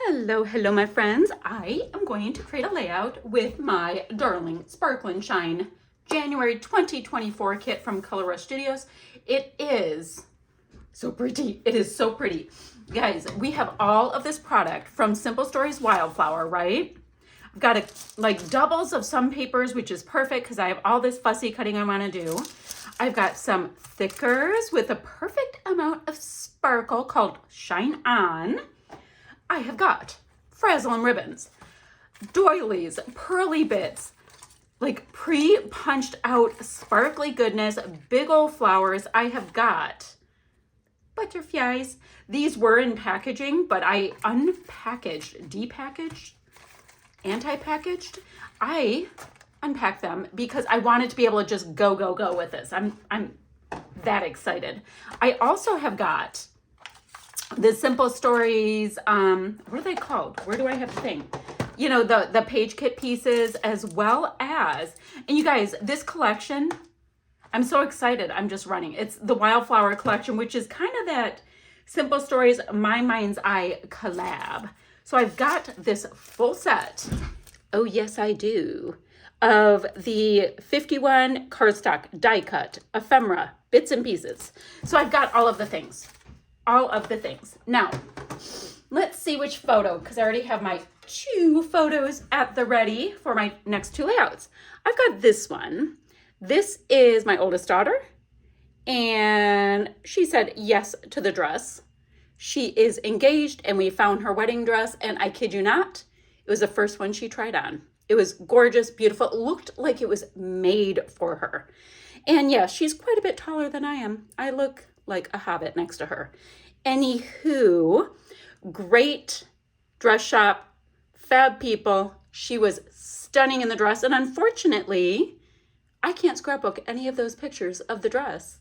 Hello, my friends. I am going to create a layout with my darling Sparkle and Shine January 2024 kit from Color Rush Studios. It is so pretty. It is so pretty. Guys, we have all of this product from Simple Stories Wildflower, right? I've got like doubles of some papers, which is perfect because I have all this fussy cutting I want to do. I've got some thickers with a perfect amount of sparkle called Shine On. I have got frazzle and ribbons, doilies, pearly bits, like pre-punched out sparkly goodness, big old flowers. I have got butterflies. These were in packaging, but I unpackaged, depackaged, anti-packaged. I unpacked them because I wanted to be able to just go with this. I'm that excited. I also have got the Simple Stories, what are they called? Where do I have the thing? You know, the page kit pieces, as well as, and you guys, this collection, I'm so excited. I'm just running. It's the Wildflower collection, which is kind of that Simple Stories My Mind's Eye collab. So I've got this full set. Oh, yes, I do. Of the 51 cardstock, die cut, ephemera, bits and pieces. So I've got all of the things. All of the things. Now, let's see which photo, because I already have my 2 photos at the ready for my next 2 layouts. I've got this one. This is my oldest daughter, and she said yes to the dress. She is engaged, and we found her wedding dress, and I kid you not, it was the first one she tried on. It was gorgeous, beautiful. It looked like it was made for her. And yes, she's quite a bit taller than I am. I look like a hobbit next to her. Anywho, great dress shop, fab people. She was stunning in the dress. And unfortunately, I can't scrapbook any of those pictures of the dress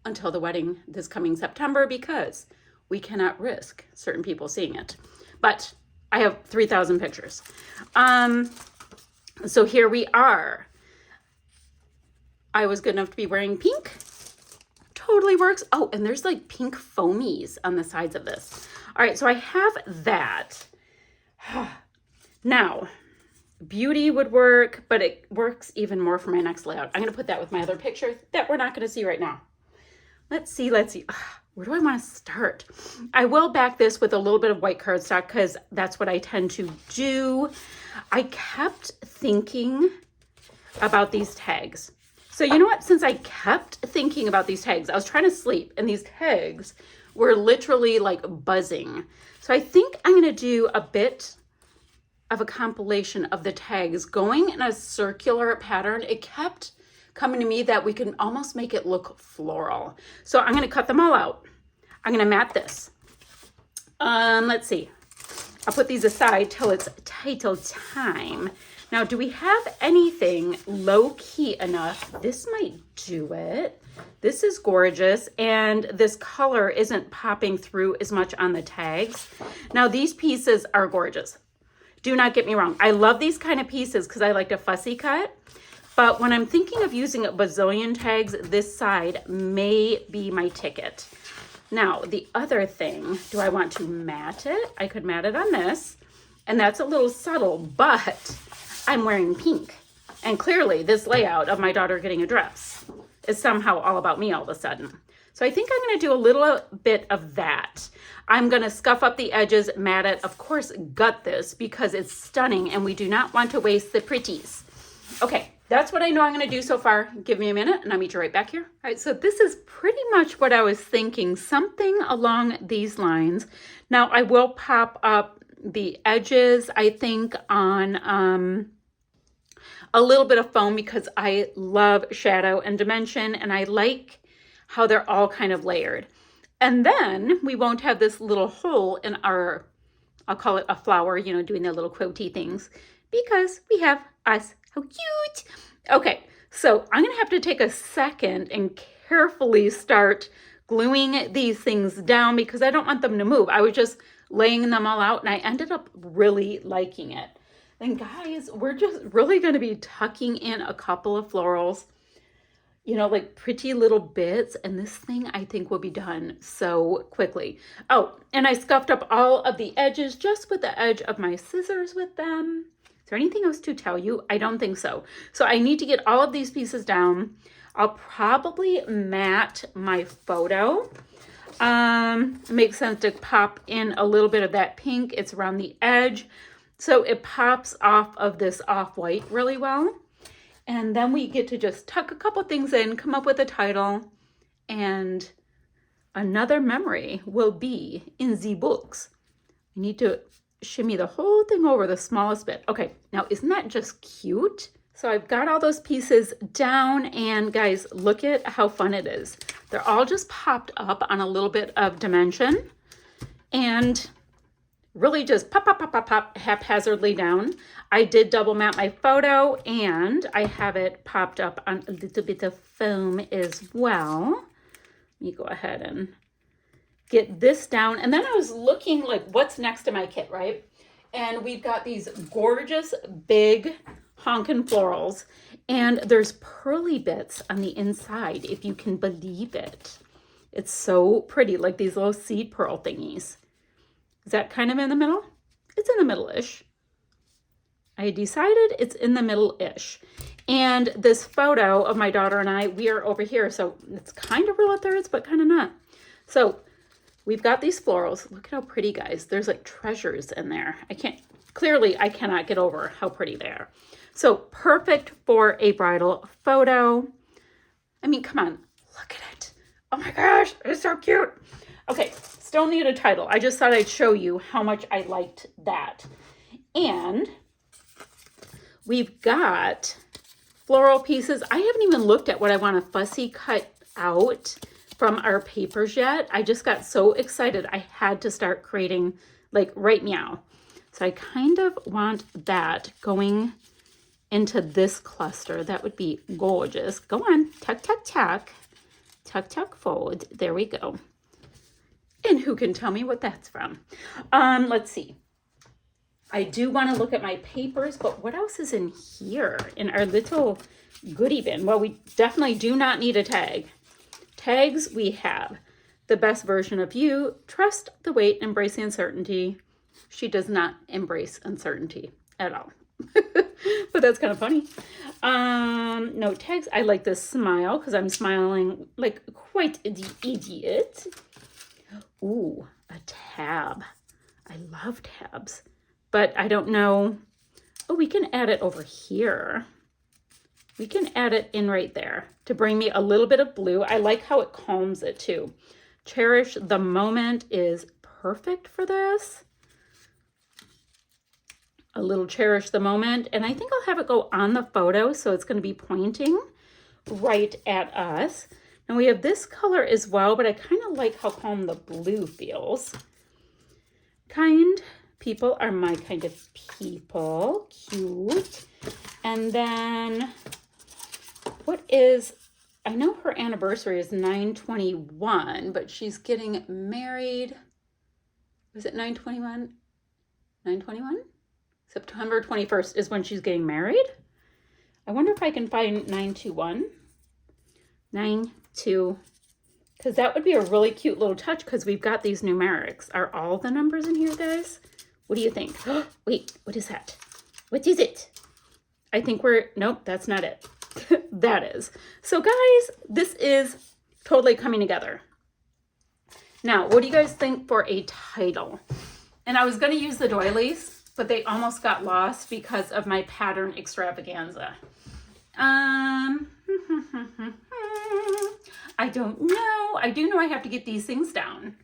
until the wedding this coming September because we cannot risk certain people seeing it. But I have 3,000 pictures. So here we are. I was good enough to be wearing pink. Totally works. Oh, and there's like pink foamies on the sides of this. All right, so I have that. Now, beauty would work, but it works even more for my next layout. I'm gonna put that with my other picture that we're not gonna see right now. Let's see. Where do I want to start? I will back this with a little bit of white cardstock because that's what I tend to do. I kept thinking about these tags. So you know what? Since I kept thinking about these tags, I was trying to sleep and these tags were literally like buzzing. So I think I'm going to do a bit of a compilation of the tags going in a circular pattern. It kept coming to me that we can almost make it look floral. So I'm going to cut them all out. I'm going to mat this. Let's see. I'll put these aside till it's title time. Now, do we have anything low-key enough? This might do it. This is gorgeous, and this color isn't popping through as much on the tags. Now, these pieces are gorgeous. Do not get me wrong. I love these kind of pieces because I like to fussy cut. But when I'm thinking of using a bazillion tags, this side may be my ticket. Now, the other thing, do I want to mat it? I could mat it on this, and that's a little subtle, but I'm wearing pink. And clearly this layout of my daughter getting a dress is somehow all about me all of a sudden. So I think I'm going to do a little bit of that. I'm going to scuff up the edges, mat it, of course, gut this because it's stunning and we do not want to waste the pretties. Okay, that's what I know I'm going to do so far. Give me a minute and I'll meet you right back here. All right, so this is pretty much what I was thinking, something along these lines. Now I will pop up the edges, I think, on a little bit of foam because I love shadow and dimension and I like how they're all kind of layered. And then we won't have this little hole in our, I'll call it a flower, you know, doing their little quotey things because we have us. How cute. Okay, so I'm gonna have to take a second and carefully start gluing these things down because I don't want them to move. I was just laying them all out and I ended up really liking it. Then guys, we're just really gonna be tucking in a couple of florals. you know, like pretty little bits. And this thing I think will be done so quickly. Oh, and I scuffed up all of the edges just with the edge of my scissors with them. Is there anything else to tell you? I don't think so. So I need to get all of these pieces down. I'll probably mat my photo. It makes sense to pop in a little bit of that pink. It's around the edge. So it pops off of this off-white really well. And then we get to just tuck a couple things in, come up with a title, and another memory will be in the books. I need to shimmy the whole thing over the smallest bit. Okay, now isn't that just cute? So I've got all those pieces down, and guys, look at how fun it is. They're all just popped up on a little bit of dimension and really just pop, pop, pop, pop, pop haphazardly down. I did double mat my photo, and I have it popped up on a little bit of foam as well. Let me go ahead and get this down. And then I was looking like what's next to my kit, right? And we've got these gorgeous big honkin' florals, and there's pearly bits on the inside, if you can believe it. It's so pretty, like these little seed pearl thingies. Is that kind of in the middle? It's in the middle-ish. I decided it's in the middle-ish. And this photo of my daughter and I, we are over here, so it's kind of real at thirds, but kind of not. So we've got these florals. Look at how pretty, guys. There's like treasures in there. Clearly I cannot get over how pretty they are. So perfect for a bridal photo. I mean, come on, look at it. Oh my gosh, it's so cute. Okay, still need a title. I just thought I'd show you how much I liked that. And we've got floral pieces. I haven't even looked at what I want to fussy cut out from our papers yet. I just got so excited. I had to start creating like right meow. So I kind of want that going into this cluster. That would be gorgeous. Go on, tuck, tuck, tuck, tuck, tuck, fold. There we go. And who can tell me what that's from? Let's see. I do want to look at my papers, but what else is in here in our little goodie bin? Well, we definitely do not need a tag. Tags we have. The best version of you. Trust the wait, embrace the uncertainty. She does not embrace uncertainty at all. But that's kind of funny. No tags. I like this smile because I'm smiling like quite the idiot. Ooh, a tab. I love tabs, but I don't know. Oh, we can add it over here. We can add it in right there to bring me a little bit of blue. I like how it calms it too. Cherish the moment is perfect for this. A little cherish the moment. And I think I'll have it go on the photo, so it's going to be pointing right at us. Now we have this color as well, but I kind of like how calm the blue feels. Kind people are my kind of people. Cute. And then what is, I know her anniversary is 9/21, but she's getting married. Was it 9/21? 9/21? September 21st is when she's getting married. I wonder if I can find 9/21. 9/2, because that would be a really cute little touch because we've got these numerics. Are all the numbers in here, guys? What do you think? Wait, what is that? What is it? I think nope, that's not it. That is. So guys, this is totally coming together. Now, what do you guys think for a title? And I was going to use the doilies, but they almost got lost because of my pattern extravaganza. I don't know. I do know I have to get these things down.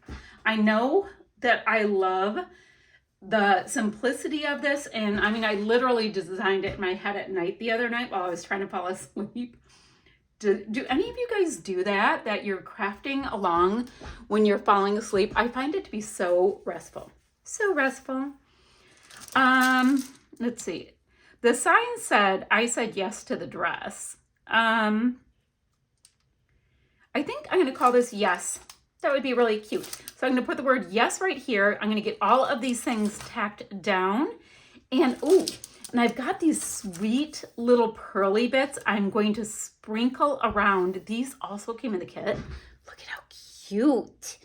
I know that I love the simplicity of this. And I mean, I literally designed it in my head at night the other night while I was trying to fall asleep. Do any of you guys do that? That you're crafting along when you're falling asleep? I find it to be so restful. So restful. Let's see. The sign said, I said yes to the dress. I think I'm going to call this yes. That would be really cute. So I'm going to put the word yes right here. I'm going to get all of these things tacked down. And ooh, And I've got these sweet little pearly bits I'm going to sprinkle around. These also came in the kit. Look at how cute.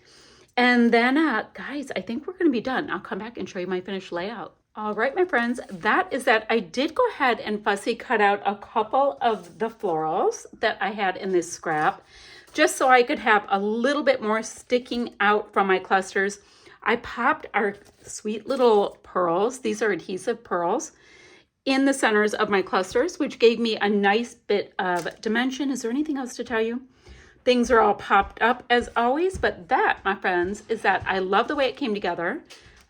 And then, guys, I think we're going to be done. I'll come back and show you my finished layout. All right, my friends, that is that. I did go ahead and fussy cut out a couple of the florals that I had in this scrap, just so I could have a little bit more sticking out from my clusters. I popped our sweet little pearls. These are adhesive pearls in the centers of my clusters, which gave me a nice bit of dimension. Is there anything else to tell you? Things are all popped up as always, but that, my friends, is that. I love the way it came together.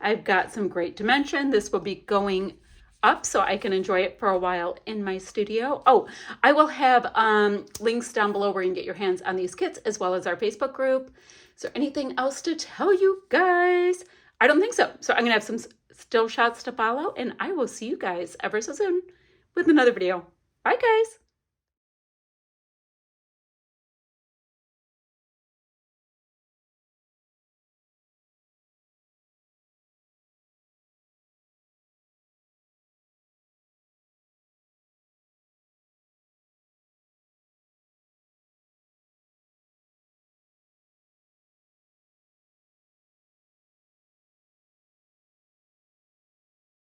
I've got some great dimension. This will be going up so I can enjoy it for a while in my studio. Oh, I will have links down below where you can get your hands on these kits, as well as our Facebook group. Is there anything else to tell you guys? I don't think so. So I'm gonna have some still shots to follow, and I will see you guys ever so soon with another video. Bye, guys.